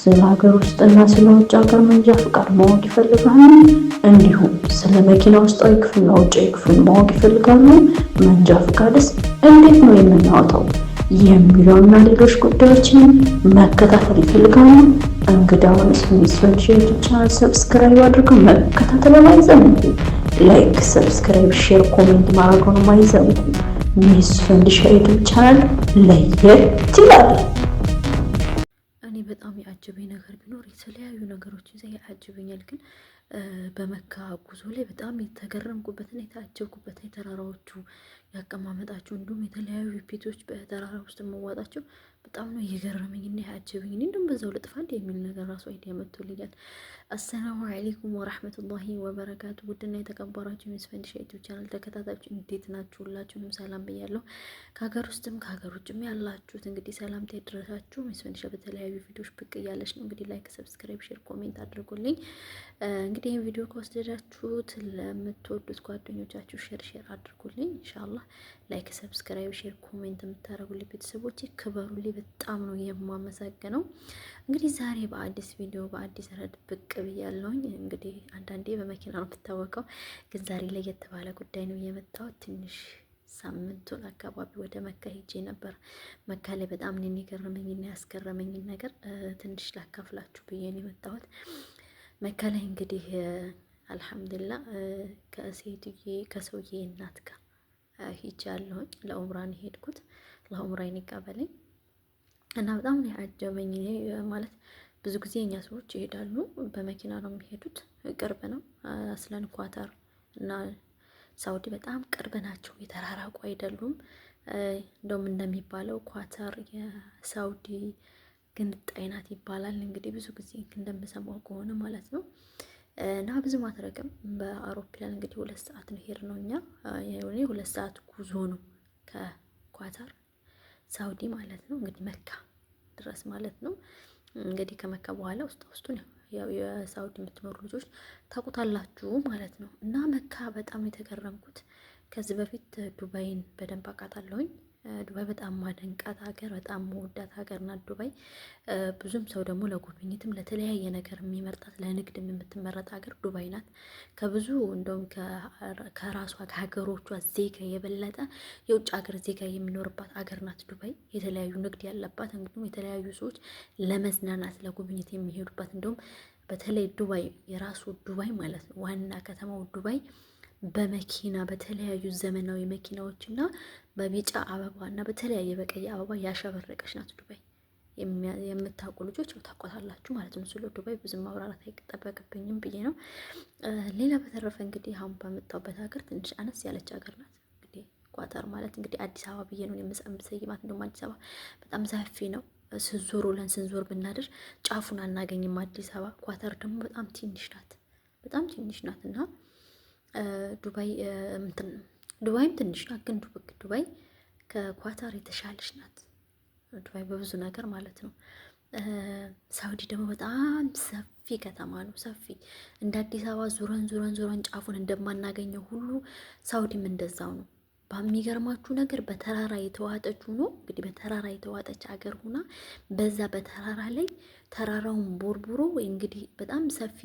ስለ ሀገር ውስጥና ስለ ውጭ ሀገር መንጃ ፍቃድ ማወቅ ይፈልጋሉ? እንዲሁም ስለ መኪና ውስጣዊ ክፍልና ውጫዊ ክፍል ማወቅ ይፈልጋሉ? መንጃ ፍቃድስ እንዴት ነው የምናወጣው? የሚለውና ሌሎች ጉዳዮችን መከታተል ይፈልጋሉ? እንግዳውንስ ሚስዮን ዩቲዩብ ቻናል ሰብስክራይብ አድርገው መከታተል አይዘንጉ። ላይክ፣ ሰብስክራይብ፣ ሼር፣ ኮሜንት ማድረጉን አይዘንጉ። ሚስዮን ዩቲዩብ ቻናል ለየት ይላል። እኔ በጣም ያጅበኝ ነገር ቢኖር የተለያዩ ነገሮች ይዘ ያጅበኛል። ግን በመካ ጉዞ ላይ በጣም የተገረምኩበትና የታጀብኩበት የተራራዎቹ ያቀማመጣቸው እንዲሁም የተለያዩ ፊቶች በተራራ ውስጥ መዋጣቸው በጣም ነው እየገረመኝ እና ያጅበኝ። እንዲሁም በዛው ልጥፋ እንዲ የሚል ነገር ራሱ አይዲያ መጥቶልኛል። አሰላሙ አለይኩም ወራህመቱላሂ ወበረካቱ። ውድና የተከበራችሁ ሚስፈንዲሻ ዩቲዩብ ቻናል ተከታታዮች እንዴት ናችሁ? ሁላችሁንም ሰላም ብያለሁ። ከሀገር ውስጥም ከሀገር ውጭም ያላችሁት እንግዲህ ሰላምታ ይድረሳችሁ። ሚስፈንዲሻ በተለያዩ ቪዲዮዎች ብቅ እያለች ነው። እንግዲህ ላይክ፣ ሰብስክራይብ፣ ሼር፣ ኮሜንት አድርጉልኝ። እንግዲህ ይህን ቪዲዮ ከወሰዳችሁት ለምትወዱት ጓደኞቻችሁ ሼር አድርጉልኝ። ኢንሻአላህ ላይክ፣ ሰብስክራይብ፣ ሼር፣ ኮሜንት የምታደርጉልኝ ቤተሰቦች ክበሩልኝ። በጣም ነው የማመሰግነው። እንግዲህ ዛሬ በአዲስ ቪዲዮ በአዲስ ረድ ብቅ ብያለሁኝ። እንግዲህ አንዳንዴ በመኪና ነው የምታወቀው፣ ግን ዛሬ ላይ የተባለ ጉዳይ ነው የመጣሁት። ትንሽ ሳምንቱን አካባቢ ወደ መካ ሄጄ ነበር። መካ ላይ በጣም ነው የገረመኝና ያስገረመኝን ነገር ትንሽ ላካፍላችሁ ብዬ ነው የመጣሁት። መካ ላይ እንግዲህ አልሐምዱሊላህ ከሰውዬ እናት ጋር ሄጃለሁኝ። ለኡምራን ሄድኩት። ለኡምራን ይቀበለኝ እና በጣም ነው ያጀበኝ። ማለት ብዙ ጊዜ እኛ ሰዎች ይሄዳሉ፣ በመኪና ነው የሚሄዱት። ቅርብ ነው። አስለን ኳታር እና ሳውዲ በጣም ቅርብ ናቸው፣ የተራራቁ አይደሉም። እንደውም እንደሚባለው ኳታር የሳውዲ ግንጣይ ናት ይባላል። እንግዲህ ብዙ ጊዜ እንደምሰማው ከሆነ ማለት ነው። እና ብዙ ማትረቅም በአውሮፕላን እንግዲህ 2 ሰዓት ነው ሄድ ነው። እኛ 2 ሰዓት ጉዞ ነው ከኳታር ሳውዲ ማለት ነው። እንግዲህ መካ ድረስ ማለት ነው። እንግዲህ ከመካ በኋላ ውስጡ ነው ያው የሳውዲ የምትኖሩ ልጆች ታውቁታላችሁ ማለት ነው። እና መካ በጣም የተገረምኩት ከዚህ በፊት ዱባይን በደንብ አውቃታለሁኝ። ዱባይ በጣም ማደንቃት ሀገር፣ በጣም መወዳት ሀገር ናት ዱባይ። ብዙም ሰው ደግሞ ለጉብኝትም ለተለያየ ነገር የሚመርጣት ለንግድም የምትመረጥ ሀገር ዱባይ ናት። ከብዙ እንደውም ከራሷ ከሀገሮቿ ዜጋ የበለጠ የውጭ ሀገር ዜጋ የሚኖርባት ሀገር ናት ዱባይ። የተለያዩ ንግድ ያለባት እንግዲህ የተለያዩ ሰዎች ለመዝናናት ለጉብኝት የሚሄዱባት እንደውም በተለይ ዱባይ የራሱ ዱባይ ማለት ነው ዋና ከተማው ዱባይ በመኪና በተለያዩ ዘመናዊ መኪናዎች እና በቢጫ አበባ እና በተለያየ በቀይ አበባ ያሸበረቀች ናት ዱባይ። የምታውቁ ልጆች ታውቋታላችሁ ማለት ነው። ስለ ዱባይ ብዙ ማብራራት አይጠበቅብኝም ብዬ ነው። ሌላ በተረፈ እንግዲህ አሁን በመጣሁበት ሀገር ትንሽ አነስ ያለች ሀገር ናት። እንግዲህ ኳታር ማለት እንግዲህ አዲስ አበባ ብዬ ነው የምሰይማት። እንደውም አዲስ አበባ በጣም ሰፊ ነው። ስንዞር ብናድር ጫፉን አናገኝም አዲስ አበባ። ኳታር ደግሞ በጣም ትንሽ ናት፣ በጣም ትንሽ ናት እና ዱባይም ትንሽ ናት፣ ግን ዱባይ ከኳታር የተሻለች ናት። ዱባይ በብዙ ነገር ማለት ነው። ሳውዲ ደግሞ በጣም ሰፊ ከተማ ነው። ሰፊ እንደ አዲስ አበባ ዙረን ጫፉን እንደማናገኘው ሁሉ ሳውዲም እንደዛው ነው። በሚገርማችሁ ነገር በተራራ የተዋጠች ሆኖ እንግዲህ በተራራ የተዋጠች ሀገር ሆና በዛ በተራራ ላይ ተራራውን ቦርቡሮ ወይ እንግዲህ በጣም ሰፊ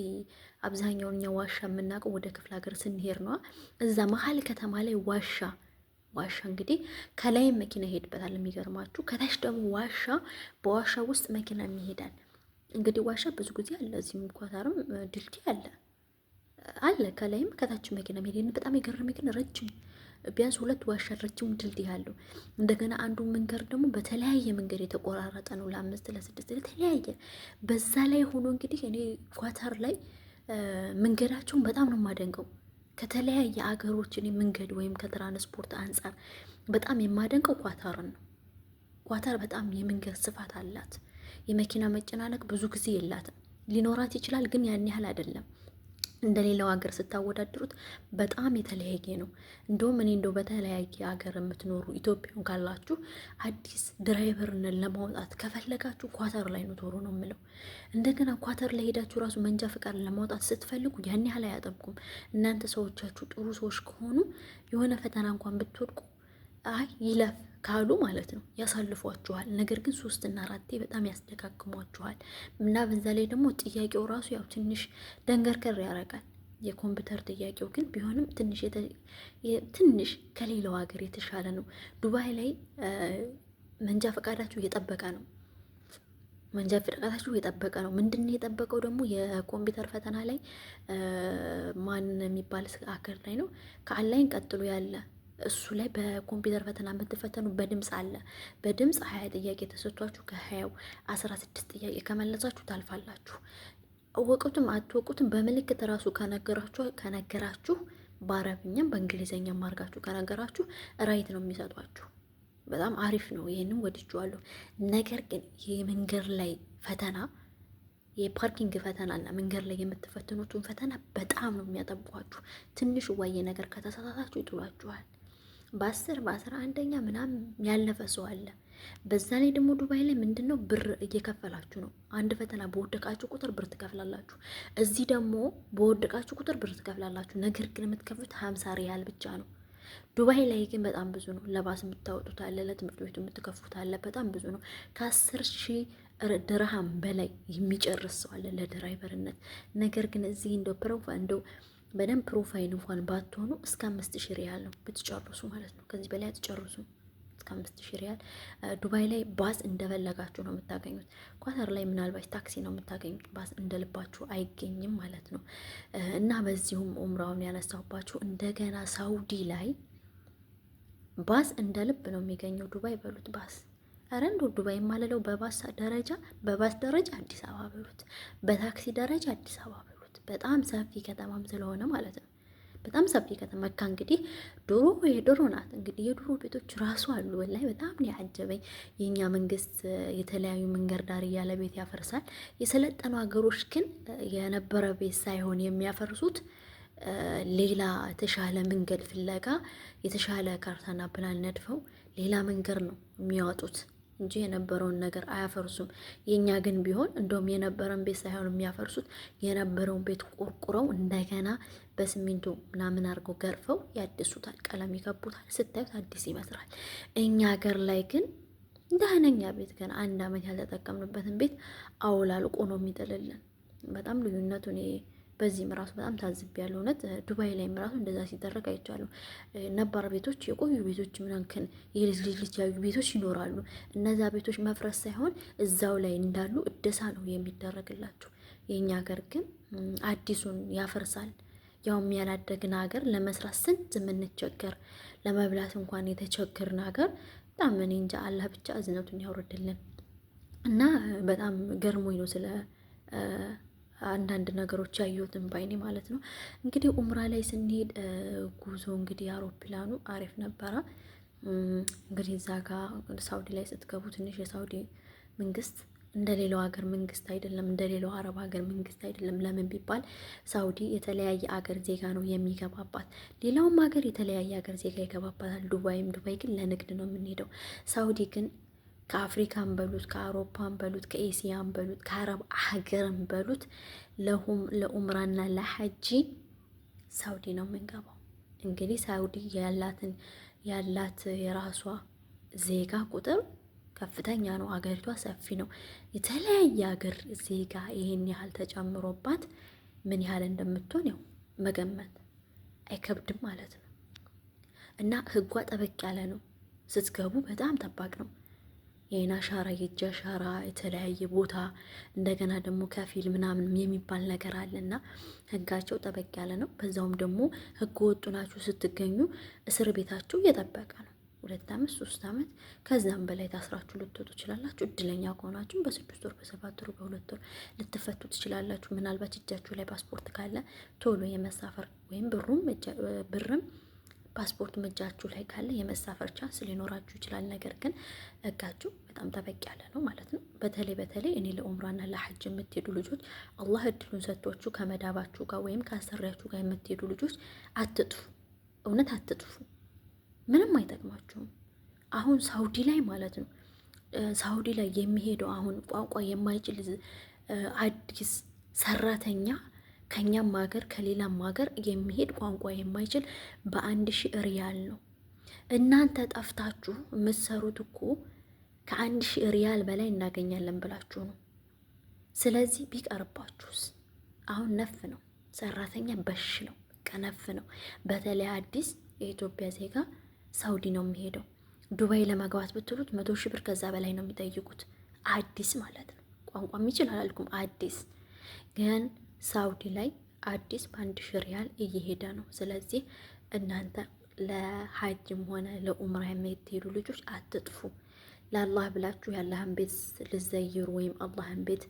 አብዛኛውን እኛ ዋሻ የምናውቀው ወደ ክፍለ ሀገር ስንሄድ ነዋ። እዛ መሀል ከተማ ላይ ዋሻ እንግዲህ ከላይም መኪና ይሄድበታል። የሚገርማችሁ ከታች ደግሞ ዋሻ፣ በዋሻ ውስጥ መኪና ይሄዳል። እንግዲህ ዋሻ ብዙ ጊዜ አለ። እዚህም ኳታርም ድልድይ አለ ከላይም ከታች መኪና የሚሄድ። በጣም የገረመኝ ግን ረጅም ቢያንስ 2 ዋሻ ረጅም ድልድይ አለው። እንደገና አንዱ መንገድ ደግሞ በተለያየ መንገድ የተቆራረጠ ነው፣ ለ5 ለ6 የተለያየ። በዛ ላይ ሆኖ እንግዲህ እኔ ኳታር ላይ መንገዳቸውን በጣም ነው የማደንቀው። ከተለያየ አገሮች እኔ መንገድ ወይም ከትራንስፖርት አንጻር በጣም የማደንቀው ኳታርን ነው። ኳታር በጣም የመንገድ ስፋት አላት። የመኪና መጨናነቅ ብዙ ጊዜ የላትም። ሊኖራት ይችላል፣ ግን ያን ያህል አይደለም። እንደሌላው ሀገር ስታወዳድሩት በጣም የተለያየ ነው። እንደውም እኔ በተለያየ ሀገር የምትኖሩ ኢትዮጵያን ካላችሁ አዲስ ድራይቨርነት ለማውጣት ከፈለጋችሁ ኳታር ላይ ነው ቶሎ ነው የምለው። እንደገና ኳታር ላይ ሄዳችሁ ራሱ መንጃ ፈቃድ ለማውጣት ስትፈልጉ ያን ያህል አያጠብቁም። እናንተ ሰዎቻችሁ ጥሩ ሰዎች ከሆኑ የሆነ ፈተና እንኳን ብትወድቁ አይ ይለፍ ካሉ ማለት ነው ያሳልፏችኋል። ነገር ግን 3 እና 4 በጣም ያስደጋግሟችኋል እና በዛ ላይ ደግሞ ጥያቄው ራሱ ያው ትንሽ ደንገርከር ያደርጋል። የኮምፒውተር ጥያቄው ግን ቢሆንም ትንሽ ከሌላው ሀገር የተሻለ ነው። ዱባይ ላይ መንጃ ፈቃዳችሁ እየጠበቀ ነው። መንጃ ፈቃዳችሁ የጠበቀ ነው። ምንድን ነው የጠበቀው ደግሞ የኮምፒውተር ፈተና ላይ ማን የሚባል አገር ላይ ነው ከአንላይን ቀጥሎ ያለ እሱ ላይ በኮምፒውተር ፈተና የምትፈተኑ በድምፅ አለ። በድምፅ 20 ጥያቄ ተሰጥቷችሁ ከ20ው 16 ጥያቄ ከመለሳችሁ ታልፋላችሁ። እወቁትም አትወቁትም በምልክት ራሱ ከነገራችሁ በአረብኛም በእንግሊዘኛም አድርጋችሁ ከነገራችሁ ራይት ነው የሚሰጧችሁ። በጣም አሪፍ ነው። ይሄንን ወድጄዋለሁ። ነገር ግን የመንገድ ላይ ፈተና የፓርኪንግ ፈተና እና መንገድ ላይ የምትፈትኑትን ፈተና በጣም ነው የሚያጠቧችሁ። ትንሽ ዋዬ ነገር ከተሳሳታችሁ ይጥሏችኋል። በ11ኛ ምናምን ያለፈ ሰው አለ። በዛ ላይ ደግሞ ዱባይ ላይ ምንድን ነው ብር እየከፈላችሁ ነው። አንድ ፈተና በወደቃችሁ ቁጥር ብር ትከፍላላችሁ። እዚህ ደግሞ በወደቃችሁ ቁጥር ብር ትከፍላላችሁ። ነገር ግን የምትከፍሉት 50 ሪያል ብቻ ነው። ዱባይ ላይ ግን በጣም ብዙ ነው። ለባስ የምታወጡት አለ፣ ለትምህርት ቤቱ የምትከፍሉት አለ። በጣም ብዙ ነው። ከ10,000 ድርሃም በላይ የሚጨርስ ሰው አለ ለድራይቨርነት። ነገር ግን እዚህ እንደው በደንብ ፕሮፋይል እንኳን ባትሆኑ እስከ 5,000 ሪያል ነው ብትጨርሱ ማለት ነው። ከዚህ በላይ አትጨርሱ። እስከ 5,000 ሪያል ዱባይ ላይ ባስ እንደፈለጋችሁ ነው የምታገኙት። ኳታር ላይ ምናልባት ታክሲ ነው የምታገኙት። ባስ እንደልባችሁ አይገኝም ማለት ነው። እና በዚሁም ኡምራውን ያነሳሁባችሁ እንደገና ሳውዲ ላይ ባስ እንደ ልብ ነው የሚገኘው። ዱባይ በሉት ባስ ኧረ እንደው ዱባይ የማለለው በባስ ደረጃ አዲስ አበባ በሉት፣ በታክሲ ደረጃ አዲስ አበባ በሉት። በጣም ሰፊ ከተማም ስለሆነ ማለት ነው። በጣም ሰፊ ከተማ መካ እንግዲህ የድሮ ናት። እንግዲህ የድሮ ቤቶች ራሱ አሉ። ወላሂ በጣም ነው ያጀበኝ። የኛ መንግስት የተለያዩ መንገድ ዳር እያለ ቤት ያፈርሳል። የሰለጠኑ ሀገሮች ግን የነበረ ቤት ሳይሆን የሚያፈርሱት ሌላ የተሻለ መንገድ ፍለጋ የተሻለ ካርታና ፕላን ነድፈው ሌላ መንገድ ነው የሚያወጡት እንጂ የነበረውን ነገር አያፈርሱም። የኛ ግን ቢሆን እንደውም የነበረን ቤት ሳይሆን የሚያፈርሱት የነበረውን ቤት ቆርቁረው እንደገና በሲሚንቶ ምናምን አድርገው ገርፈው ያድሱታል፣ ቀለም ይቀቡታል። ስታዩት አዲስ ይመስላል። እኛ ሀገር ላይ ግን ደህነኛ ቤት ገና 1 ዓመት ያልተጠቀምንበትን ቤት አውላልቆ ነው የሚጥልልን። በጣም ልዩነቱን በዚህም ራሱ በጣም ታዝቤያለሁ። እውነት ዱባይ ላይ ራሱ እንደዛ ሲደረግ አይቻለሁ። ነባር ቤቶች የቆዩ ቤቶች ምናምን የልጅ ያዩ ቤቶች ይኖራሉ። እነዛ ቤቶች መፍረስ ሳይሆን እዛው ላይ እንዳሉ እደሳ ነው የሚደረግላቸው። የእኛ ሀገር ግን አዲሱን ያፈርሳል። ያውም ያላደግን ሀገር ለመስራት ስንት የምንቸገር ለመብላት እንኳን የተቸገርን ሀገር በጣም እኔ እንጃ። አላህ ብቻ እዝነቱን ያውርድልን እና በጣም ገርሞኝ ነው ስለ አንዳንድ ነገሮች ያየሁትን ባይኔ ማለት ነው። እንግዲህ ኡምራ ላይ ስንሄድ ጉዞ እንግዲህ አውሮፕላኑ አሪፍ ነበረ። እንግዲህ እዛ ጋር ሳውዲ ላይ ስትገቡ ትንሽ የሳውዲ መንግስት እንደሌላው ሀገር መንግስት አይደለም፣ እንደሌላው አረብ ሀገር መንግስት አይደለም። ለምን ቢባል ሳውዲ የተለያየ ሀገር ዜጋ ነው የሚገባባት። ሌላውም ሀገር የተለያየ ሀገር ዜጋ ይገባባታል። ዱባይ ግን ለንግድ ነው የምንሄደው። ሳውዲ ግን ከአፍሪካን በሉት ከአውሮፓን በሉት ከኤሲያን በሉት ከአረብ ሀገርን በሉት ለኡምራና ለሐጂ ሳውዲ ነው የምንገባው። እንግዲህ ሳውዲ ያላት የራሷ ዜጋ ቁጥር ከፍተኛ ነው። አገሪቷ ሰፊ ነው። የተለያየ ሀገር ዜጋ ይሄን ያህል ተጨምሮባት ምን ያህል እንደምትሆን ያው መገመት አይከብድም ማለት ነው። እና ህጓ ጠበቅ ያለ ነው። ስትገቡ በጣም ጠባቅ ነው። የአይን አሻራ፣ የእጅ አሻራ፣ የተለያየ ቦታ እንደገና ደግሞ ከፊል ምናምን የሚባል ነገር አለና ህጋቸው ጠበቅ ያለ ነው። በዛውም ደግሞ ህገ ወጡ ናችሁ ስትገኙ እስር ቤታችሁ እየጠበቀ ነው። 2 ዓመት 3 ዓመት ከዛም በላይ ታስራችሁ ልትወጡ ትችላላችሁ። እድለኛ ከሆናችሁ በ6 ወር በ7 ወር በ2 ወር ልትፈቱ ትችላላችሁ። ምናልባት እጃችሁ ላይ ፓስፖርት ካለ ቶሎ የመሳፈር ወይም ብርም ፓስፖርት እጃችሁ ላይ ካለ የመሳፈር ቻንስ ሊኖራችሁ ይችላል። ነገር ግን ህጋችሁ በጣም ጠበቅ ያለ ነው ማለት ነው። በተለይ እኔ ለኡምራና ለሐጅ የምትሄዱ ልጆች አላህ እድሉን ሰጥቷችሁ ከመዳባችሁ ጋር ወይም ከአሰሪያችሁ ጋር የምትሄዱ ልጆች አትጥፉ፣ እውነት አትጥፉ። ምንም አይጠቅማችሁም። አሁን ሳውዲ ላይ ማለት ነው ሳውዲ ላይ የሚሄደው አሁን ቋንቋ የማይችል አዲስ ሰራተኛ ከኛም ሀገር ከሌላም ሀገር የሚሄድ ቋንቋ የማይችል በ1000 ሪያል ነው። እናንተ ጠፍታችሁ የምትሰሩት እኮ ከ1000 ሪያል በላይ እናገኛለን ብላችሁ ነው። ስለዚህ ቢቀርባችሁስ? አሁን ነፍ ነው ሰራተኛ በሽ ነው ቀነፍ ነው። በተለይ አዲስ የኢትዮጵያ ዜጋ ሳውዲ ነው የሚሄደው። ዱባይ ለመግባት ብትሉት 100 ሺህ ብር ከዛ በላይ ነው የሚጠይቁት። አዲስ ማለት ነው። ቋንቋ የሚችል አላልኩም። አዲስ ግን ሳውዲ ላይ አዲስ በ1000 ሪያል እየሄደ ነው። ስለዚህ እናንተ ለሀጅም ሆነ ለኡምራ የምትሄዱ ልጆች አትጥፉ። ለአላህ ብላችሁ የአላህን ቤት ልዘይሩ ወይም አላህን ቤት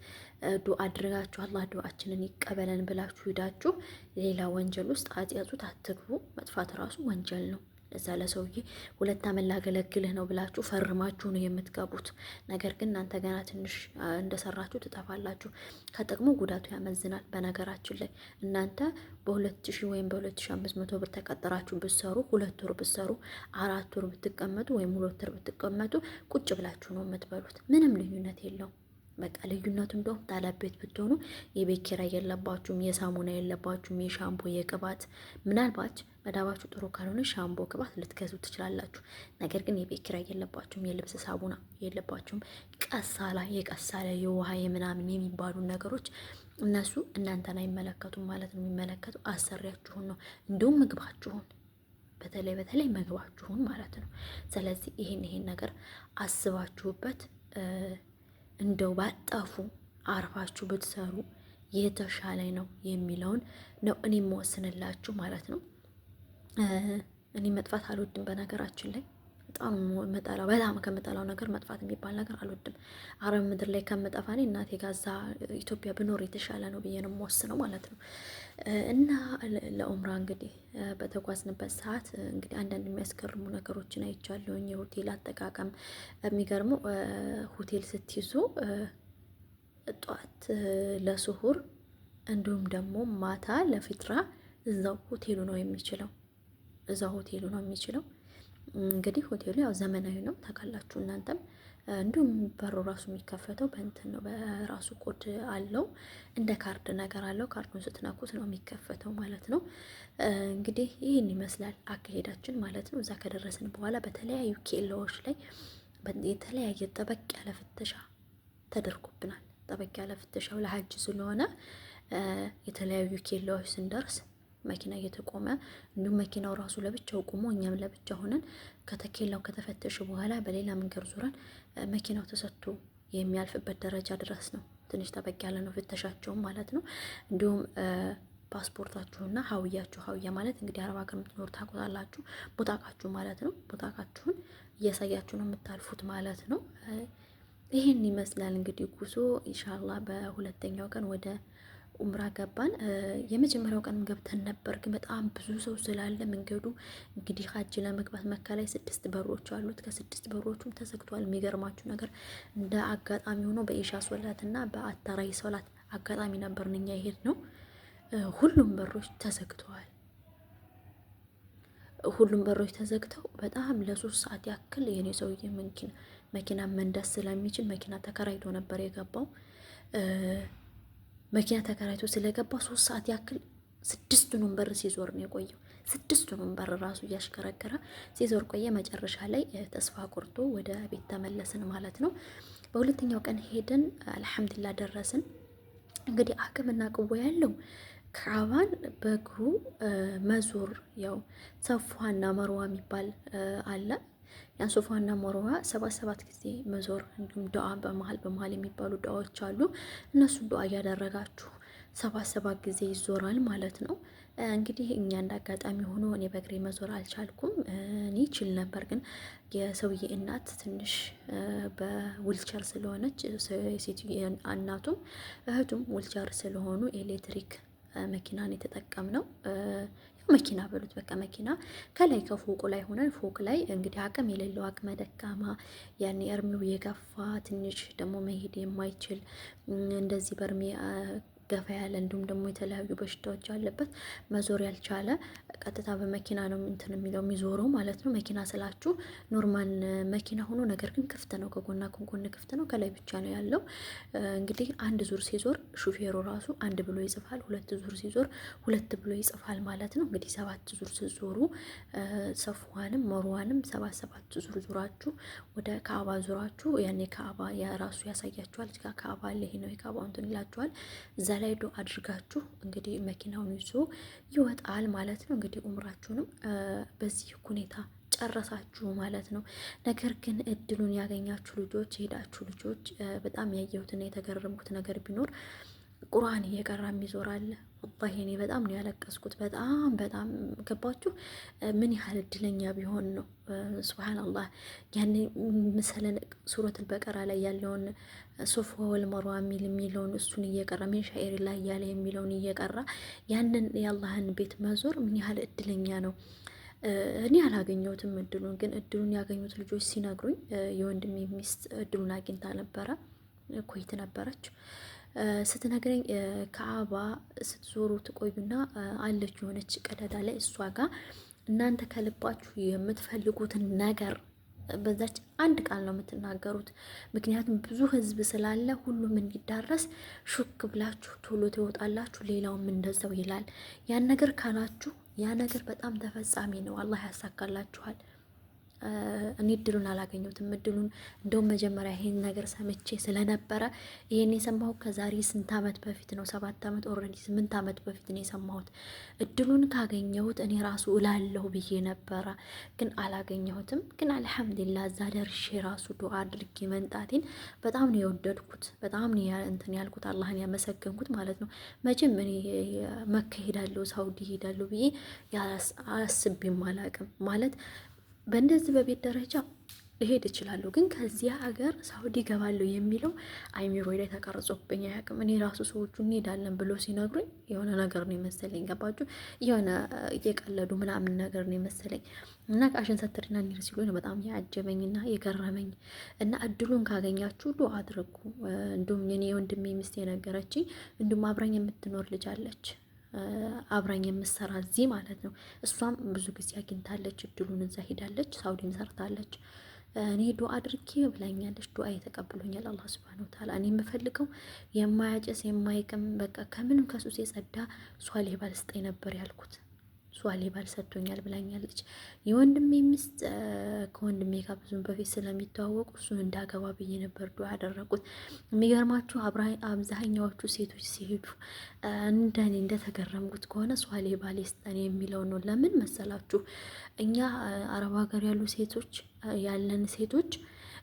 ዱዓ አድርጋችሁ አላህ ዱዓችንን ይቀበለን ብላችሁ ሂዳችሁ ሌላ ወንጀል ውስጥ አጥያቱት አትግቡ። መጥፋት ራሱ ወንጀል ነው። ለዛ ለሰውዬ 2 ዓመት ላገለግልህ ነው ብላችሁ ፈርማችሁ ነው የምትገቡት። ነገር ግን እናንተ ገና ትንሽ እንደሰራችሁ ትጠፋላችሁ። ከጥቅሙ ጉዳቱ ያመዝናል። በነገራችን ላይ እናንተ በ2000 ወይም በ2500 ብር ተቀጥራችሁ ብትሰሩ 2 ወር ብትሰሩ 4 ወር ብትቀመጡ ወይም 2 ወር ብትቀመጡ ቁጭ ብላችሁ ነው የምትበሉት። ምንም ልዩነት የለውም። በቃ ልዩነቱ እንደውም ታላቤት ብትሆኑ የቤት ኪራይ የለባችሁም፣ የሳሙና የለባችሁም፣ የሻምፖ የቅባት ምናልባት መዳባችሁ ጥሩ ካልሆነ ሻምፖ ቅባት ልትገዙ ትችላላችሁ። ነገር ግን የቤት ኪራይ የለባችሁም፣ የልብስ ሳሙና የለባችሁም። የቀሳላ የውሃ የምናምን የሚባሉ ነገሮች እነሱ እናንተን አይመለከቱም ማለት ነው። የሚመለከቱ አሰሪያችሁን ነው፣ እንዲሁም ምግባችሁን በተለይ ምግባችሁን ማለት ነው። ስለዚህ ይሄን ነገር አስባችሁበት እንደው ባጠፉ አርፋችሁ ብትሰሩ የተሻለ ነው የሚለውን ነው እኔ የምወስንላችሁ ማለት ነው። እኔ መጥፋት አልወድም። በነገራችን ላይ በጣም ከምጠላው ነገር መጥፋት የሚባል ነገር አልወድም። አረብ ምድር ላይ ከምጠፋ እኔ እናቴ ጋዛ ኢትዮጵያ ብኖር የተሻለ ነው ብዬ ነው የምወስነው ማለት ነው። እና ለኡምራ እንግዲህ በተጓዝንበት ሰዓት እንግዲህ አንዳንድ የሚያስገርሙ ነገሮችን አይቻለሁኝ። የሆቴል አጠቃቀም የሚገርመው ሆቴል ስትይዙ ጠዋት ለስሁር እንዲሁም ደግሞ ማታ ለፊጥራ እዛው ሆቴሉ ነው የሚችለው። እንግዲህ ሆቴሉ ያው ዘመናዊ ነው ታውቃላችሁ እናንተም። እንዲሁም በሩ ራሱ የሚከፈተው በእንትን ነው፣ በራሱ ኮድ አለው፣ እንደ ካርድ ነገር አለው። ካርዱን ስትነኩት ነው የሚከፈተው ማለት ነው። እንግዲህ ይህን ይመስላል አካሄዳችን ማለት ነው። እዛ ከደረስን በኋላ በተለያዩ ኬላዎች ላይ የተለያየ ጠበቅ ያለ ፍተሻ ተደርጎብናል። ጠበቅ ያለ ፍተሻው ለሀጅ ስለሆነ የተለያዩ ኬላዎች ስንደርስ መኪና እየተቆመ እንዲሁም መኪናው ራሱ ለብቻው ቆሞ እኛም ለብቻ ሆነን ከተኬላው ከተፈተሽ በኋላ በሌላ መንገድ ዙረን መኪናው ተሰጥቶ የሚያልፍበት ደረጃ ድረስ ነው። ትንሽ ጠበቅ ያለ ነው ፍተሻቸውም ማለት ነው። እንዲሁም ፓስፖርታችሁና ሀውያ ማለት እንግዲህ አረብ ሀገር የምትኖሩ ታውቁታላችሁ። ቦታቃችሁ ማለት ነው። ቦታቃችሁን እያሳያችሁ ነው የምታልፉት ማለት ነው። ይህን ይመስላል እንግዲህ ጉዞ። ኢንሻአላህ በሁለተኛው ቀን ወደ ኡምራ ገባን። የመጀመሪያው ቀን ገብተን ነበር፣ ግን በጣም ብዙ ሰው ስላለ መንገዱ እንግዲህ ሀጅ ለመግባት መካ ላይ 6 በሮች አሉት። ከ6 በሮቹም ተዘግቷል። የሚገርማችሁ ነገር እንደ አጋጣሚ ሆኖ በኢሻ ሶላት እና በአታራይ ሶላት አጋጣሚ ነበር እኛ ይሄድ ነው። ሁሉም በሮች ተዘግተዋል። ሁሉም በሮች ተዘግተው በጣም ለ3 ሰዓት ያክል የኔ ሰውዬ መኪና መንዳት ስለሚችል መኪና ተከራይቶ ነበር የገባው። መኪና ተከራይቶ ስለገባ 3 ሰዓት ያክል 6ቱንም በር ሲዞር ነው የቆየው። 6ቱንም በር ራሱ እያሽከረከረ ሲዞር ቆየ። መጨረሻ ላይ ተስፋ ቆርጦ ወደ ቤት ተመለስን ማለት ነው። በሁለተኛው ቀን ሄደን አልሐምዱሊላህ ደረስን። እንግዲህ አቅምና ቅቦ ያለው ካዕባን በእግሩ መዞር፣ ያው ሰፋና መርዋ የሚባል አለ። ያን ሶፋና መርዋ 7 ጊዜ መዞር፣ እንዲሁም ዱዓ በመሀል የሚባሉ ዱዓዎች አሉ። እነሱን ዱዓ እያደረጋችሁ 7 ጊዜ ይዞራል ማለት ነው። እንግዲህ እኛ እንዳጋጣሚ ሆኖ እኔ በእግሬ መዞር አልቻልኩም። እኔ ይችል ነበር፣ ግን የሰውዬ እናት ትንሽ በዊልቸር ስለሆነች እናቱም እህቱም ዊልቸር ስለሆኑ ኤሌክትሪክ መኪናን የተጠቀምነው። መኪና በሉት በቃ መኪና ከላይ ከፎቁ ላይ ሆነን ፎቅ ላይ እንግዲህ አቅም የሌለው አቅመ ደካማ ያኔ እርሜው የገፋ ትንሽ ደግሞ መሄድ የማይችል እንደዚህ በርሜ ገፋ ያለ እንዲሁም ደግሞ የተለያዩ በሽታዎች ያለበት መዞር ያልቻለ ቀጥታ በመኪና ነው እንትን የሚለው የሚዞረው ማለት ነው። መኪና ስላችሁ ኖርማል መኪና ሆኖ ነገር ግን ክፍት ነው፣ ከጎና ከጎን ክፍት ነው፣ ከላይ ብቻ ነው ያለው። እንግዲህ አንድ ዙር ሲዞር ሹፌሩ ራሱ አንድ ብሎ ይጽፋል፣ ሁለት ዙር ሲዞር ሁለት ብሎ ይጽፋል ማለት ነው። እንግዲህ 7 ዙር ስትዞሩ ሰፍዋንም መርዋንም 7 ዙር ዙራችሁ ወደ ካዕባ ዙራችሁ ያኔ ካዕባ የራሱ ያሳያችኋል። እዚጋ ካዕባ አለ፣ ይሄ ነው የካዕባው እንትን ይላችኋል። እዛ ላይ ዱዓ አድርጋችሁ እንግዲህ መኪናውን ይዞ ይወጣል ማለት ነው። እንግዲህ ኡምራችሁንም በዚህ ሁኔታ ጨረሳችሁ ማለት ነው። ነገር ግን እድሉን ያገኛችሁ ልጆች፣ የሄዳችሁ ልጆች በጣም ያየሁትና የተገረምኩት ነገር ቢኖር ቁርአን እየቀራ የሚዞር አለ። ወላሂ እኔ በጣም ነው ያለቀስኩት። በጣም ገባችሁ? ምን ያህል እድለኛ ቢሆን ነው። ሱብሃንአላህ ያኔ መሰለን ሱረቱል በቀራ ላይ ያለውን ሶፋ ወል መርዋ የሚለውን እሱን እየቀራ ሚን ሻኢሪ ላይ ያለ የሚለውን እየቀራ ያንን የአላህን ቤት መዞር ምን ያህል እድለኛ ነው። እኔ አላገኘሁትም እድሉን፣ ግን እድሉን ያገኙት ልጆች ሲነግሩኝ የወንድሜ ሚስት እድሉን አግኝታ ነበረ፣ ኩዌት ነበረች። ስትነግረኝ ካዕባ ስትዞሩ ትቆዩና አለች የሆነች ቀዳዳ ላይ እሷ ጋር እናንተ ከልባችሁ የምትፈልጉትን ነገር በዛች አንድ ቃል ነው የምትናገሩት። ምክንያቱም ብዙ ህዝብ ስላለ ሁሉም እንዲዳረስ ሹክ ብላችሁ ቶሎ ትወጣላችሁ፣ ሌላውም እንደዛው ይላል። ያን ነገር ካላችሁ ያ ነገር በጣም ተፈጻሚ ነው፣ አላህ ያሳካላችኋል። እኔ እድሉን አላገኘሁትም። እድሉን እንደውም መጀመሪያ ይሄን ነገር ሰምቼ ስለነበረ ይሄን የሰማሁት ከዛሬ ስንት ዓመት በፊት ነው? 7 ዓመት ኦልሬዲ 8 ዓመት በፊት ነው የሰማሁት። እድሉን ካገኘሁት እኔ ራሱ እላለሁ ብዬ ነበረ፣ ግን አላገኘሁትም። ግን አልሐምዱሊላህ እዛ ደርሼ ራሱ ዱዓ አድርጌ መንጣቴን በጣም ነው የወደድኩት፣ በጣም ነው እንትን ያልኩት፣ አላህን ያመሰገንኩት ማለት ነው። መቼም እኔ መካ ሄዳለሁ ሳውዲ ሄዳለሁ ብዬ አስቤም አላቅም ማለት በእንደዚህ በቤት ደረጃ ልሄድ እችላለሁ፣ ግን ከዚያ ሀገር ሳውዲ ገባለሁ የሚለው አይሚሮ ላይ ተቀርጾብኝ አያውቅም። እኔ ራሱ ሰዎቹ እንሄዳለን ብሎ ሲነግሩኝ የሆነ ነገር ነው የመሰለኝ። ገባችሁ? የሆነ እየቀለዱ ምናምን ነገር ነው የመሰለኝ እና ቃሽን ሰትርና እንሂድ ሲሉ ነው በጣም ያጀበኝና የገረመኝ። እና እድሉን ካገኛችሁ ዱዓ አድርጉ። እንዲሁም የኔ ወንድሜ ሚስት የነገረችኝ እንዲሁም አብራኝ የምትኖር ልጅ አለች አብራኝ የምትሰራ እዚህ ማለት ነው። እሷም ብዙ ጊዜ አግኝታለች እድሉን፣ እዛ ሄዳለች፣ ሳውዲም ሰርታለች። እኔ ዱዓ አድርጌ ብላኛለች። ዱዓ የተቀብሎኛል አላህ ሱብሃነሁ ወተዓላ። እኔ የምፈልገው የማያጨስ የማይቅም በቃ ከምንም ከሱስ የጸዳ ሷሊህ ባል ስጠኝ ነበር ያልኩት። ሷሊህ ባል ሰጥቶኛል ብላኛለች። የወንድሜ ሚስት ከወንድሜ ጋር ብዙም በፊት ስለሚተዋወቁ እሱን እንዳገባ ብዬ ነበር ዱዓ ያደረጉት። የሚገርማችሁ አብዛኛዎቹ ሴቶች ሲሄዱ እንደኔ እንደተገረምኩት ከሆነ ሷሊህ ባል ይስጠን የሚለው ነው። ለምን መሰላችሁ? እኛ አረብ ሀገር ያሉ ሴቶች ያለን ሴቶች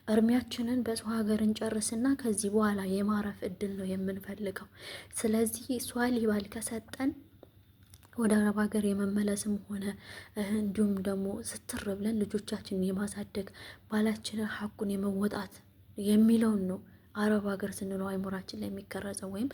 እርሜያችንን በሰው ሀገር እንጨርስና ከዚህ በኋላ የማረፍ እድል ነው የምንፈልገው። ስለዚህ ሷሊህ ባል ከሰጠን ወደ አረብ ሀገር የመመለስም ሆነ እንዲሁም ደግሞ ስትር ብለን ልጆቻችንን የማሳደግ ባላችንን ሀቁን የመወጣት የሚለውን ነው አረብ ሀገር ስንለው አይሞራችን ላይ የሚቀረጸው። ወይም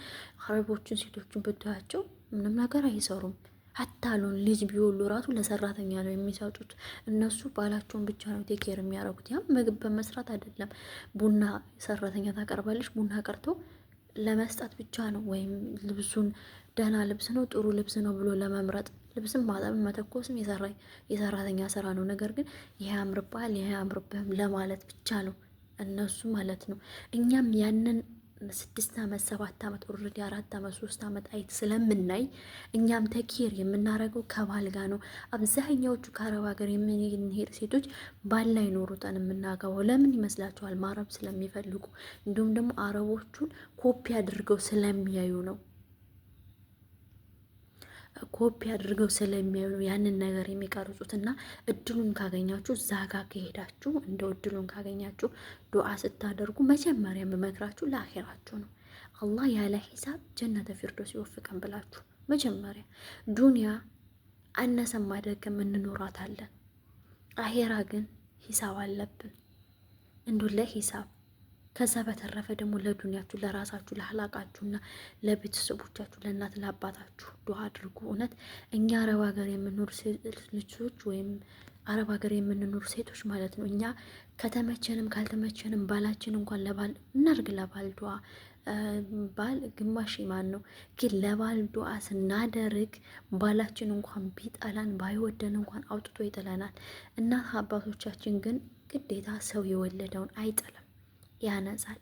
አረቦቹን ሴቶቹን ብታያቸው ምንም ነገር አይሰሩም። ሀታሉን ልጅ ቢወሉ ራሱ ለሰራተኛ ነው የሚሰጡት። እነሱ ባላቸውን ብቻ ነው ቴኬር የሚያደርጉት። ያም ምግብ በመስራት አይደለም። ቡና ሰራተኛ ታቀርባለች፣ ቡና ቀርቶ ለመስጠት ብቻ ነው። ወይም ልብሱን ደህና ልብስ ነው ጥሩ ልብስ ነው ብሎ ለመምረጥ፣ ልብስም ማጠብም መተኮስም የሰራተኛ ስራ ነው። ነገር ግን ይሄ አምርባል ይሄ አምርብህም ለማለት ብቻ ነው እነሱ ማለት ነው። እኛም ያንን 6 ዓመት 7 ዓመት ኦልሬዲ 4 ዓመት 3 ዓመት አይት ስለምናይ እኛም ተኪር የምናደርገው ከባል ጋር ነው። አብዛኛዎቹ ከአረብ ሀገር የምንሄድ ሴቶች ባል ላይ ኖሩጠን የምናገባው ለምን ይመስላችኋል? ማረብ ስለሚፈልጉ እንዲሁም ደግሞ አረቦቹን ኮፒ አድርገው ስለሚያዩ ነው። ኮፒ አድርገው ስለሚያዩ ያንን ነገር የሚቀርጹትና እድሉን ካገኛችሁ እዛ ጋር ከሄዳችሁ እንደው እድሉን ካገኛችሁ ዱዓ ስታደርጉ መጀመሪያ የምመክራችሁ ለአኺራችሁ ነው። አላህ ያለ ሂሳብ ጀነተ ፊርዶስ ይወፍቀን ብላችሁ መጀመሪያ ዱንያ አነሰም አደገም እንኖራታለን። አኺራ ግን ሂሳብ አለብን እንዱለ ሂሳብ። ከዛ በተረፈ ደግሞ ለዱንያችሁ ለራሳችሁ ለአህላቃችሁና ለቤተሰቦቻችሁ ለእናት ለአባታችሁ ዱዓ አድርጉ። እውነት እኛ አረብ ሀገር የምኖር ልጆች ወይም አረብ ሀገር የምንኖር ሴቶች ማለት ነው። እኛ ከተመቸንም ካልተመቸንም ባላችን እንኳን ለባል እናርግ ለባል ዱዓ ባል ግማሽ ኢማን ነው። ግን ለባል ዱዓ ስናደርግ ባላችን እንኳን ቢጠላን ባይወደን እንኳን አውጥቶ ይጥለናል። እናት አባቶቻችን ግን ግዴታ ሰው የወለደውን አይጥልም፣ ያነጻል።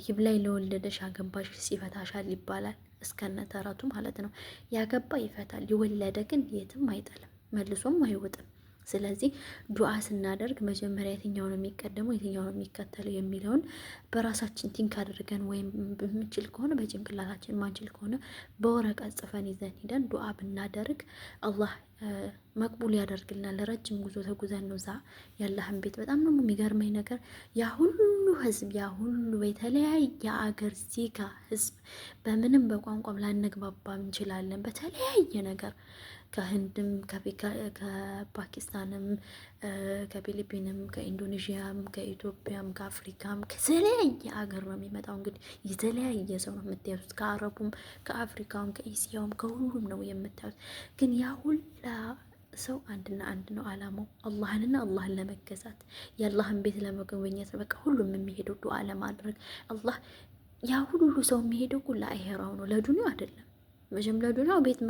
ይብላኝ ለወለደሽ አገባሽ ሲፈታሻል ይባላል፣ እስከነ ተረቱ ማለት ነው። ያገባ ይፈታል፣ የወለደ ግን የትም አይጥልም፣ መልሶም አይወጥም። ስለዚህ ዱዓ ስናደርግ መጀመሪያ የትኛው ነው የሚቀደመው የትኛው ነው የሚከተለው የሚለውን በራሳችን ቲንክ አድርገን ወይም በምንችል ከሆነ በጭንቅላታችን ማንችል ከሆነ በወረቀት ጽፈን ይዘን ሂደን ዱዓ ብናደርግ አላህ መቅቡል ያደርግልናል። ረጅም ጉዞ ተጉዘን ነው እዛ ያላህን ቤት። በጣም ነው የሚገርመኝ ነገር ያ ሁሉ ህዝብ ያ ሁሉ የተለያየ አገር ዜጋ ህዝብ በምንም በቋንቋም ላነግባባ እንችላለን በተለያየ ነገር ከህንድም ከፓኪስታንም ከፊሊፒንም ከኢንዶኔዥያም ከኢትዮጵያም ከአፍሪካም ከተለያየ አገር ነው የሚመጣው። እንግዲህ የተለያየ ሰው ነው የምታዩት። ከአረቡም ከአፍሪካውም ከኢስያውም ከሁሉም ነው የምታዩት። ግን ያ ሁላ ሰው አንድና አንድ ነው አላማው፣ አላህንና አላህን ለመገዛት የአላህን ቤት ለመጎብኘት ነው። በቃ ሁሉም የሚሄደው ዱዓ ለማድረግ አላህ ያ ሁሉ ሰው የሚሄደው ሁላ አሄራው ነው፣ ለዱንያው አይደለም። መቼም ለዱንያው ቤት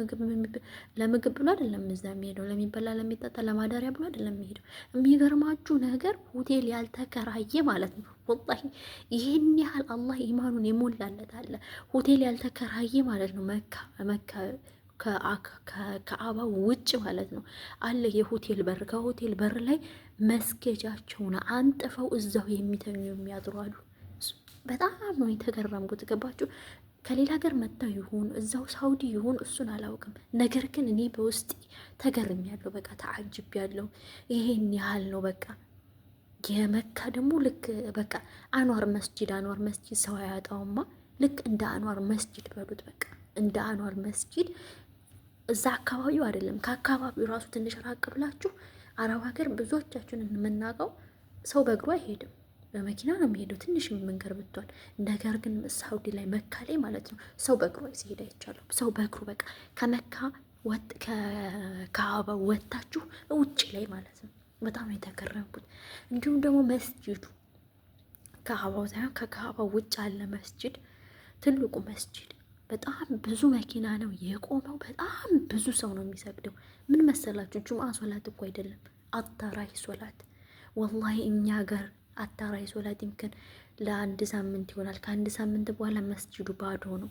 ለምግብ ብሎ አይደለም እዛ የሚሄደው፣ ለሚበላ ለሚጠጣ ለማደሪያ ብሎ አይደለም የሚሄደው። የሚገርማችሁ ነገር ሆቴል ያልተከራየ ማለት ነው። ወላሂ ይህን ያህል አላህ ኢማኑን የሞላለት አለ። ሆቴል ያልተከራየ ማለት ነው። መካ ከአባ ውጭ ማለት ነው አለ የሆቴል በር። ከሆቴል በር ላይ መስገጃቸውን አንጥፈው እዛው የሚተኙ የሚያድሩ አሉ። በጣም ነው የተገረምኩት። ገባችሁ? ከሌላ ሀገር መጥተው ይሁን እዛው ሳውዲ ይሁን እሱን አላውቅም። ነገር ግን እኔ በውስጥ ተገርም ያለው በቃ ተዓጅብ ያለው ይሄን ያህል ነው። በቃ የመካ ደግሞ ልክ በቃ አንዋር መስጂድ ሰው አያጣውማ። ልክ እንደ አንዋር መስጂድ በሉት። በቃ እንደ አንዋር መስጂድ እዛ አካባቢው አይደለም፣ ከአካባቢው ራሱ ትንሽ ራቅ ብላችሁ አረብ ሀገር ብዙዎቻችንን የምናውቀው ሰው በእግሩ አይሄድም፣ በመኪና ነው የሚሄደው ትንሽ መንገድ ብትሆን። ነገር ግን ሳውዲ ላይ መካ ላይ ማለት ነው ሰው በእግሩ ሲሄድ አይቻለሁ። ሰው በእግሩ በቃ ከመካ ከአበባ ወጥታችሁ ውጭ ላይ ማለት ነው። በጣም የተገረምኩት። እንዲሁም ደግሞ መስጂዱ ከአበባው ሳይሆን ከአበባው ውጭ አለ መስጂድ፣ ትልቁ መስጂድ በጣም ብዙ መኪና ነው የቆመው። በጣም ብዙ ሰው ነው የሚሰግደው። ምን መሰላችሁ? ጁምአ ሶላት እኮ አይደለም አታራይ ሶላት። ወላሂ እኛ ጋር አታራይ ሶላት ይምከን ለአንድ ሳምንት ይሆናል። ከአንድ ሳምንት በኋላ መስጂዱ ባዶ ነው።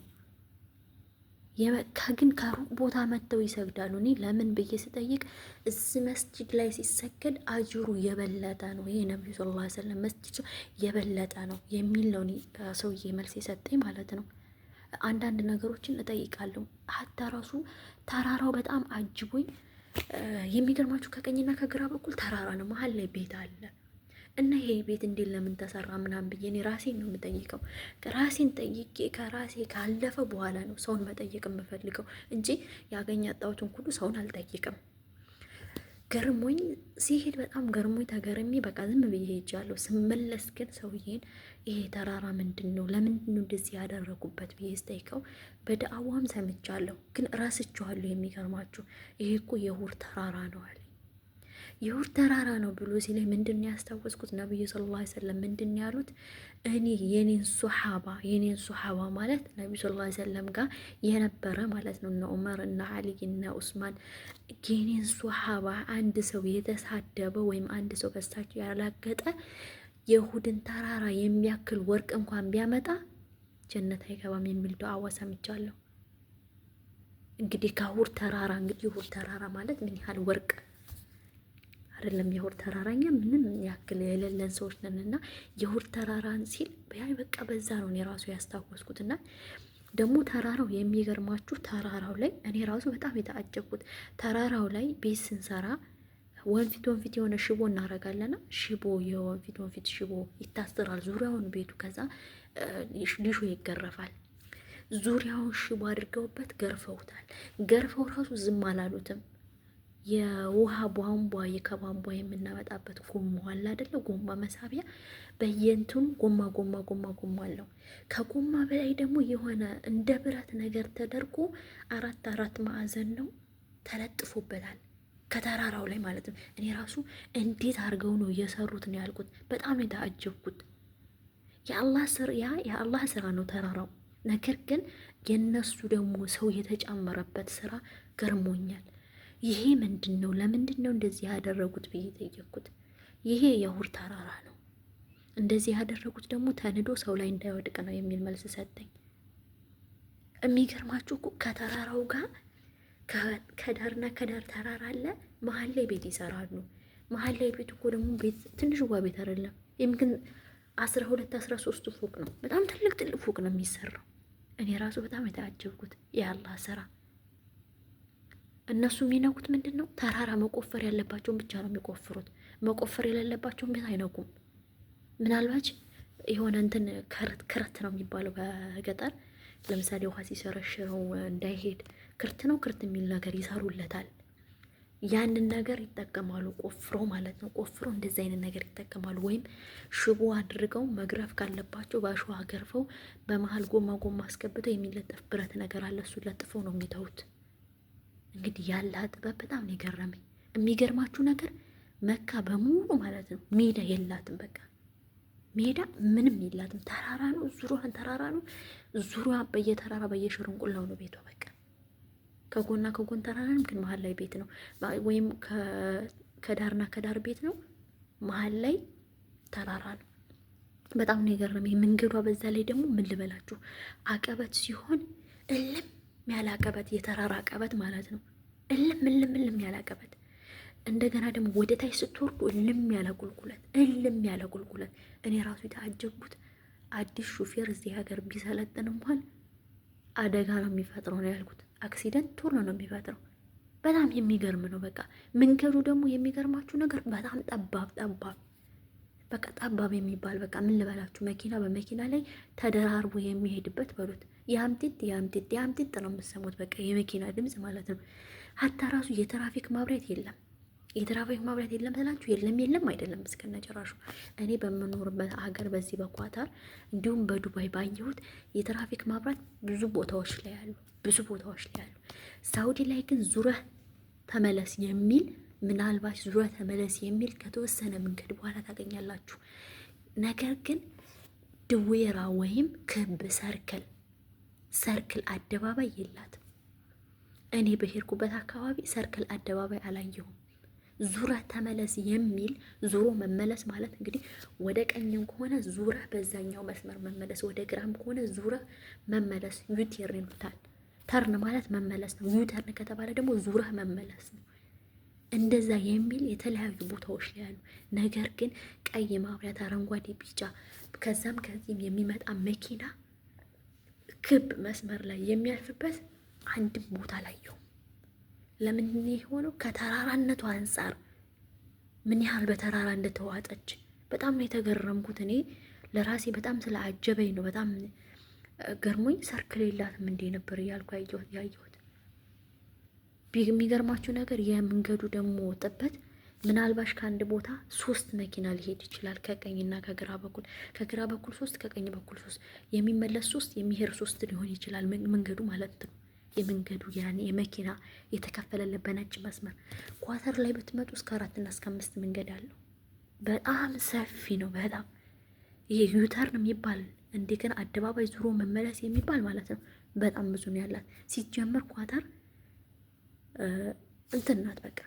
የመካ ግን ከሩቅ ቦታ መጥተው ይሰግዳሉ። እኔ ለምን ብዬ ስጠይቅ እዚህ መስጂድ ላይ ሲሰገድ አጅሩ የበለጠ ነው። ይሄ ነብዩ ሰለላሁ ዐለይሂ ወሰለም መስጂድ የበለጠ ነው የሚል ነው ሰውዬ መልስ የሰጠኝ ማለት ነው። አንዳንድ ነገሮችን እጠይቃለሁ። ሀታ ራሱ ተራራው በጣም አጅቦኝ፣ የሚገርማችሁ ከቀኝና ከግራ በኩል ተራራ ነው፣ መሀል ላይ ቤት አለ እና ይሄ ቤት እንዴት ለምን ተሰራ ምናምን ብዬ እኔ ራሴን ነው የምጠይቀው። ራሴን ጠይቄ ከራሴ ካለፈ በኋላ ነው ሰውን መጠየቅ የምፈልገው እንጂ ያገኝ ያጣሁትን ሁሉ ሰውን አልጠይቅም። ገርሞኝ ሲሄድ በጣም ገርሞኝ ተገርሜ በቃ ዝም ብዬ ሄጃለሁ። ስመለስ ግን ሰውዬን ይሄ ተራራ ምንድን ነው ለምንድን ነው እንደዚህ ያደረጉበት ብዬ ስጠይቀው በደአዋም ሰምቻለሁ ግን ረስቼዋለሁ። የሚገርማችሁ ይሄ እኮ የሁር ተራራ ነው አለ። የሁር ተራራ ነው ብሎ ሲለኝ ምንድን ነው ያስታወስኩት? ነብዩ ሰለላሁ ዐለይሂ ወሰለም ምንድን ነው ያሉት? እኔ የኔን ሱሐባ ማለት ነብዩ ሰለላሁ ዐለይሂ ወሰለም ጋር የነበረ ማለት ነው እነ ዑመር እና አሊ እና ኡስማን። የኔን ሱሐባ አንድ ሰው የተሳደበ ወይም አንድ ሰው በሳቸው ያላገጠ የሁድን ተራራ የሚያክል ወርቅ እንኳን ቢያመጣ ጀነት አይገባም የሚል ዱዓ ሰምቻለሁ። እንግዲህ ከሁር ተራራ የሁር ተራራ ማለት ምን ያህል ወርቅ አይደለም። የሁር ተራራኛ ምንም ያክል የሌለን ሰዎች ነንና የሁር ተራራን ሲል በቃ በዛ ነው እኔ ራሱ ያስታወስኩትና ደግሞ ተራራው የሚገርማችሁ ተራራው ላይ እኔ ራሱ በጣም የተአጀብኩት ተራራው ላይ ቤት ስንሰራ ወንፊት የሆነ ሽቦ እናረጋለና ሽቦ የወንፊት ሽቦ ይታሰራል ዙሪያውን ቤቱ። ከዛ ሊሾ ይገረፋል። ዙሪያውን ሽቦ አድርገውበት ገርፈውታል። ገርፈው ራሱ ዝም አላሉትም። የውሃ ቧንቧ ከቧንቧ የምናመጣበት ጎማ አለ አይደለ? ጎማ መሳቢያ በየንቱን ጎማ አለው። ከጎማ በላይ ደግሞ የሆነ እንደ ብረት ነገር ተደርጎ አራት ማዕዘን ነው ተለጥፎበታል። ከተራራው ላይ ማለት ነው። እኔ ራሱ እንዴት አድርገው ነው እየሰሩት ነው ያልኩት። በጣም ነው የተአጀብኩት። የአላህ ስራ ነው ተራራው። ነገር ግን የነሱ ደግሞ ሰው የተጨመረበት ስራ ገርሞኛል። ይሄ ምንድን ነው? ለምንድን ነው እንደዚህ ያደረጉት ብዬ ጠየቅኩት። ይሄ የሁር ተራራ ነው፣ እንደዚህ ያደረጉት ደግሞ ተንዶ ሰው ላይ እንዳይወድቅ ነው የሚል መልስ ሰጠኝ። የሚገርማችሁ እኮ ከተራራው ጋር ከዳርና ከዳር ተራራ አለ፣ መሀል ላይ ቤት ይሰራሉ። መሀል ላይ ቤት እኮ ደግሞ ቤት ትንሽ ዋ ቤት አይደለም፣ ግን 12-13 ፎቅ ነው። በጣም ትልቅ ፎቅ ነው የሚሰራው። እኔ ራሱ በጣም የተአጀብኩት የአላህ ስራ። እነሱ የሚነኩት ምንድን ነው? ተራራ መቆፈር ያለባቸውን ብቻ ነው የሚቆፍሩት። መቆፈር የሌለባቸውን ቤት አይነኩም። ምናልባት የሆነ እንትን ክረት ነው የሚባለው በገጠር። ለምሳሌ ውሃ ሲሸረሽረው እንዳይሄድ ክርት የሚል ነገር ይሰሩለታል። ያንን ነገር ይጠቀማሉ፣ ቆፍሮ ማለት ነው። ቆፍሮ እንደዚህ አይነት ነገር ይጠቀማሉ። ወይም ሽቦ አድርገው መግረፍ ካለባቸው በአሸዋ ገርፈው በመሀል ጎማ አስገብተው የሚለጠፍ ብረት ነገር አለ። እሱ ለጥፈው ነው የሚተዉት። እንግዲህ ያለ ጥበብ በጣም ነው የገረመኝ። የሚገርማችሁ ነገር መካ በሙሉ ማለት ነው ሜዳ የላትም። በቃ ሜዳ ምንም የላትም። ተራራ ነው፣ ዙሪያዋን ተራራ ነው። ዙሪያ በየተራራ በየሽርንቁላው ነው ቤቷ። በቃ ከጎና ከጎን ተራራ ነው፣ ግን መሀል ላይ ቤት ነው። ወይም ከዳርና ከዳር ቤት ነው፣ መሀል ላይ ተራራ ነው። በጣም ነው የገረመኝ መንገዷ። በዛ ላይ ደግሞ ምን ልበላችሁ አቀበት ሲሆን እልም ያለ አቀበት፣ የተራራ አቀበት ማለት ነው። እልም ያለ አቀበት። እንደገና ደግሞ ወደ ታች ስትወርዱ እልም ያለ ቁልቁለት። እኔ ራሱ የተአጀብኩት አዲስ ሹፌር እዚህ ሀገር ቢሰለጥን እንኳን አደጋ ነው የሚፈጥረው ነው ያልኩት። አክሲደንት ቶሎ ነው የሚፈጥረው። በጣም የሚገርም ነው። በቃ መንገዱ ደግሞ የሚገርማችሁ ነገር በጣም ጠባብ የሚባል በቃ ምን ልበላችሁ መኪና በመኪና ላይ ተደራርቦ የሚሄድበት በሉት። የአምጢጥ ነው የምትሰሙት። በቃ የመኪና ድምፅ ማለት ነው። ሀታ ራሱ የትራፊክ ማብራት የለም። የትራፊክ ማብራት የለም ስላችሁ የለም አይደለም እስከነ ጭራሹ። እኔ በምኖርበት ሀገር በዚህ በኳታር እንዲሁም በዱባይ ባየሁት የትራፊክ ማብራት ብዙ ቦታዎች ላይ አሉ። ሳውዲ ላይ ግን ዙረህ ተመለስ የሚል ምናልባት ዙረህ ተመለስ የሚል ከተወሰነ መንገድ በኋላ ታገኛላችሁ። ነገር ግን ድዌራ ወይም ክብ ሰርክል አደባባይ የላትም። እኔ በሄድኩበት አካባቢ ሰርክል አደባባይ አላየሁም። ዙረህ ተመለስ የሚል ዙሮ መመለስ ማለት እንግዲህ ወደ ቀኝም ከሆነ ዙረህ በዛኛው መስመር መመለስ፣ ወደ ግራም ከሆነ ዙረህ መመለስ ዩተርን ይሉታል። ተርን ማለት መመለስ ነው። ዩተርን ከተባለ ደግሞ ዙረህ መመለስ ነው። እንደዛ የሚል የተለያዩ ቦታዎች ላይ ያሉ፣ ነገር ግን ቀይ ማብራት፣ አረንጓዴ፣ ቢጫ ከዛም ከዚህም የሚመጣ መኪና ክብ መስመር ላይ የሚያልፍበት አንድም ቦታ አላየሁም። ለምን የሆነው? ከተራራነቱ አንጻር ምን ያህል በተራራ እንደተዋጠች በጣም ነው የተገረምኩት። እኔ ለራሴ በጣም ስለአጀበኝ ነው። በጣም ገርሞኝ ሰርክል የላትም እንዴ ነበር እያልኩ ያየሁት። የሚገርማችሁ ነገር የመንገዱ ደግሞ ጥበት ምናልባሽ ከአንድ ቦታ 3 መኪና ሊሄድ ይችላል። ከቀኝና ከግራ በኩል 3፣ ከቀኝ በኩል 3፣ የሚመለስ 3፣ የሚሄድ 3 ሊሆን ይችላል መንገዱ ማለት ነው። የመንገዱ ያኔ የመኪና የተከፈለለት በነጭ መስመር። ኳተር ላይ ብትመጡ እስከ 4 እና እስከ 5 መንገድ አለው። በጣም ሰፊ ነው። በጣም ይሄ ዩተርን የሚባል እንደገና አደባባይ ዙሮ መመለስ የሚባል ማለት ነው። በጣም ብዙ ነው ያላት። ሲጀመር ኳተር እንትን ናት። በቃ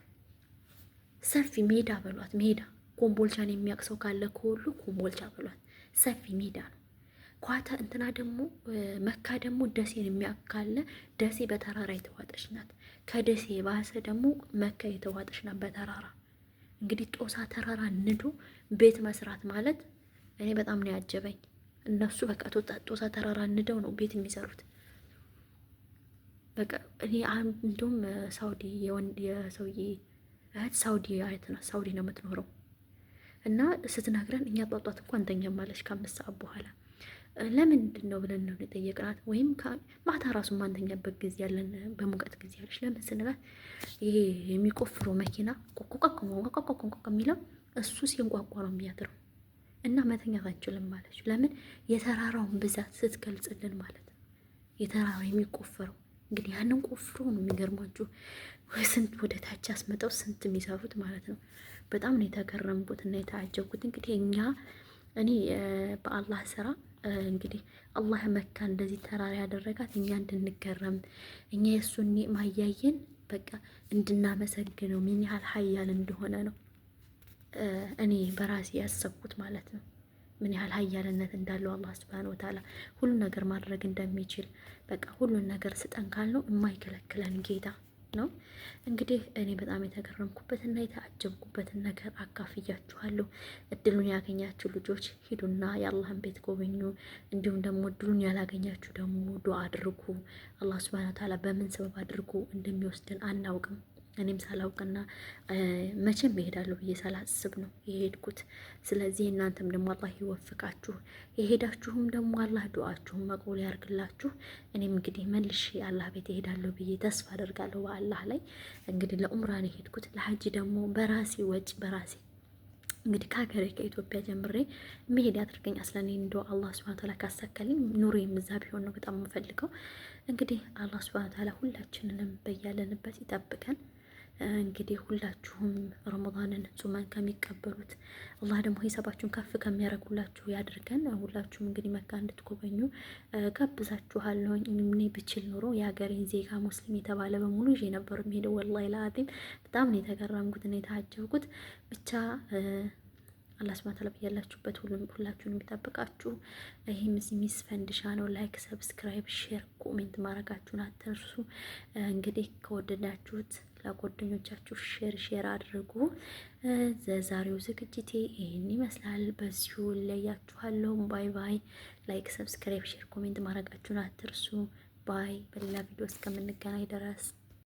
ሰፊ ሜዳ በሏት። ሜዳ ኮምቦልቻን የሚያቅሰው ካለ ከሁሉ ኮምቦልቻ በሏት። ሰፊ ሜዳ ነው። ኳተር እንትና ደግሞ መካ ደግሞ ደሴን የሚያካለ ደሴ በተራራ የተዋጠች ናት። ከደሴ ባሰ ደግሞ መካ የተዋጠች ናት በተራራ። እንግዲህ ጦሳ ተራራ ንዶ ቤት መስራት ማለት እኔ በጣም ነው ያጀበኝ። እነሱ በቃ ጦሳ ተራራ ንደው ነው ቤት የሚሰሩት። በቃ እኔ እንደውም ሳውዲ የሰውዬ እህት ሳውዲ አይት ነው፣ ሳውዲ ነው የምትኖረው እና ስትነግረን እኛ ጧጧት እኮ አንተኛም ማለች ከ5 ሰዓት በኋላ ለምንድን ነው ብለን ነው የጠየቅናት። ወይም ማታ ራሱ ማንተኛበት ጊዜ ያለን በሙቀት ጊዜ ያለች ለምን ስንላት ይሄ የሚቆፍረው መኪና ቆቆቆቆቆቆቆቆ የሚለው እሱ ሲንቋቋ ነው የሚያድረው እና መተኛት አንችልም ማለች። ለምን የተራራውን ብዛት ስትገልጽልን ማለት ነው። የተራራ የሚቆፈረው እንግዲህ ያንን ቆፍሮ ነው የሚገርማችሁ ስንት ወደ ታች አስመጠው ስንት የሚሰሩት ማለት ነው። በጣም ነው የተገረምኩት እና የተዓጀብኩት። እንግዲህ እኔ በአላህ ስራ እንግዲህ አላህ መካ እንደዚህ ተራራ ያደረጋት እኛ እንድንገረም እኛ የእሱን ኒዕማ እያየን በቃ እንድናመሰግነው ምን ያህል ሀያል እንደሆነ ነው እኔ በራሴ ያሰብኩት ማለት ነው። ምን ያህል ሀያልነት እንዳለው አላህ ሱብሃነሁ ወተዓላ ሁሉን ነገር ማድረግ እንደሚችል በቃ ሁሉን ነገር ስጠን ካልነው የማይከለክለን ጌታ ነው። እንግዲህ እኔ በጣም የተገረምኩበትና የተዓጀብኩበትን ነገር አካፍያችኋለሁ። እድሉን ያገኛችሁ ልጆች ሂዱና የአላህን ቤት ጎበኙ። እንዲሁም ደግሞ እድሉን ያላገኛችሁ ደግሞ ዱዓ አድርጉ። አላህ ሱብሃነሁ ወተዓላ በምን ሰበብ አድርጎ እንደሚወስድን አናውቅም። እኔም ሳላውቅና መቼም እሄዳለሁ ብዬ ሳላስብ ነው የሄድኩት። ስለዚህ እናንተም ደግሞ አላህ ይወፍቃችሁ። የሄዳችሁም ደግሞ አላህ ዱዓችሁን መቅቡል ያርግላችሁ። እኔም እንግዲህ መልሼ አላህ ቤት እሄዳለሁ ብዬ ተስፋ አደርጋለሁ በአላህ ላይ። እንግዲህ ለኡምራን የሄድኩት ለሀጅ ደግሞ በራሴ ወጪ በራሴ እንግዲህ ከሀገሬ ከኢትዮጵያ ጀምሬ መሄድ ያድርገኝ። አስለኔ እንደ አላህ ሱብሃነሁ ወተዓላ ካሳካልኝ ኑሮ የምዛ ቢሆን ነው በጣም የምፈልገው። እንግዲህ አላህ ሱብሃነሁ ወተዓላ ሁላችንንም በያለንበት ይጠብቀን። እንግዲህ ሁላችሁም ረመዳንን ጾመን ከሚቀበሉት አላህ ደግሞ ሂሳባችሁን ከፍ ከሚያደርጉላችሁ ያድርገን። ሁላችሁም እንግዲህ መካ እንድትጎበኙ ጋብዛችኋለሁ። እኔ ብችል ኖሮ የሀገሬን ዜጋ ሙስሊም የተባለ በሙሉ ይዤ ነበር የሚሄደው። ወላሂ ለአዚም በጣም ነው የተገረምኩት እና የታጀብኩት። ብቻ አላህ ሱብሃነሁ ወተዓላ ያላችሁበት ሁላችሁንም የሚጠብቃችሁ። ይሄ ሚስ ፈንድሻ ነው። ላይክ፣ ሰብስክራይብ፣ ሼር፣ ኮሜንት ማድረጋችሁን አትርሱ። እንግዲህ ከወደዳችሁት ለጓደኞቻችሁ ሼር አድርጉ። ዛሬው ዝግጅቴ ይህን ይመስላል። በዚሁ ለያችኋለሁ። ባይ ባይ። ላይክ፣ ሰብስክራይብ፣ ሼር፣ ኮሜንት ማድረጋችሁን አትርሱ። ባይ። በሌላ ቪዲዮ እስከምንገናኝ ድረስ